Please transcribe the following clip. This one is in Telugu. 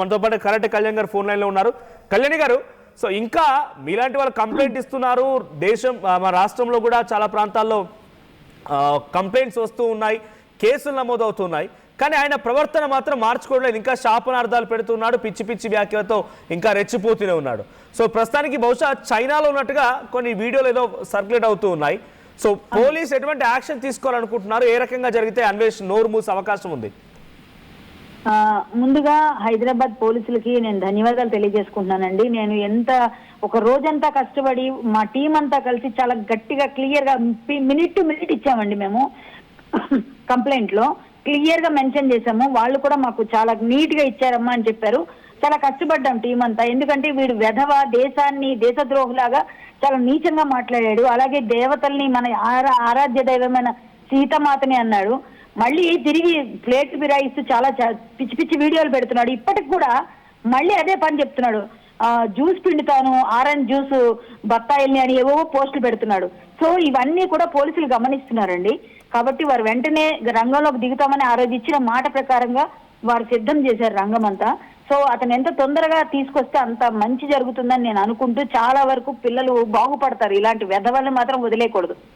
మనతో పాటు కరెక్ట్ కళ్యాణ్ గారు ఫోన్ లైన్ లో ఉన్నారు. కళ్యాణి గారు, సో ఇంకా మీలాంటి వాళ్ళు కంప్లైంట్ ఇస్తున్నారు. దేశం మన రాష్ట్రంలో కూడా చాలా ప్రాంతాల్లో కంప్లైంట్స్ వస్తూ ఉన్నాయి, కేసులు నమోదవుతున్నాయి. కానీ ఆయన ప్రవర్తన మాత్రం మార్చుకోవట్లేదు. ఇంకా శాపనార్థాలు పెడుతున్నాడు, పిచ్చి పిచ్చి వ్యాఖ్యలతో ఇంకా రెచ్చిపోతూనే ఉన్నాడు. సో ప్రస్తుతానికి బహుశా చైనాలో ఉన్నట్టుగా కొన్ని వీడియోలు ఏదో సర్క్యులేట్ అవుతూ ఉన్నాయి. సో పోలీస్ ఎటువంటి యాక్షన్ తీసుకోవాలనుకుంటున్నారు? ఏ రకంగా జరిగితే అన్వేషణ నోరు మూసే అవకాశం ఉంది? ముందుగా హైదరాబాద్ పోలీసులకి నేను ధన్యవాదాలు తెలియజేసుకుంటున్నానండి. నేను ఒక రోజంతా కష్టపడి మా టీం అంతా కలిసి చాలా గట్టిగా క్లియర్ గా మినిట్ టు మినిట్ ఇచ్చామండి. మేము కంప్లైంట్ లో క్లియర్ గా మెన్షన్ చేశాము. వాళ్ళు కూడా మాకు చాలా నీట్ గా ఇచ్చారమ్మా అని చెప్పారు. చాలా కష్టపడ్డాం టీం అంతా. ఎందుకంటే వీడు వెధవ దేశాన్ని దేశద్రోహులాగా చాలా నీచంగా మాట్లాడాడు. అలాగే దేవతల్ని మన ఆరాధ్య దైవమైన సీతమాతని అన్నాడు. మళ్ళీ తిరిగి ప్లేట్ బిరాయిస్తూ చాలా పిచ్చి పిచ్చి వీడియోలు పెడుతున్నాడు. ఇప్పటికి కూడా మళ్ళీ అదే పని చెప్తున్నాడు. జ్యూస్ పిండుతాను, ఆరెంజ్ జ్యూస్ బత్తాయిల్ని అని ఏవో పోస్టులు పెడుతున్నాడు. సో ఇవన్నీ కూడా పోలీసులు గమనిస్తున్నారండి. కాబట్టి వారు వెంటనే రంగంలోకి దిగుతామని ఆ రోజు ఇచ్చిన మాట ప్రకారంగా వారు సిద్ధం చేశారు రంగం అంతా. సో అతను ఎంత తొందరగా తీసుకొస్తే అంత మంచి జరుగుతుందని నేను అనుకుంటూ, చాలా వరకు పిల్లలు బాగుపడతారు. ఇలాంటి వెధవల్ని మాత్రం వదిలేయకూడదు.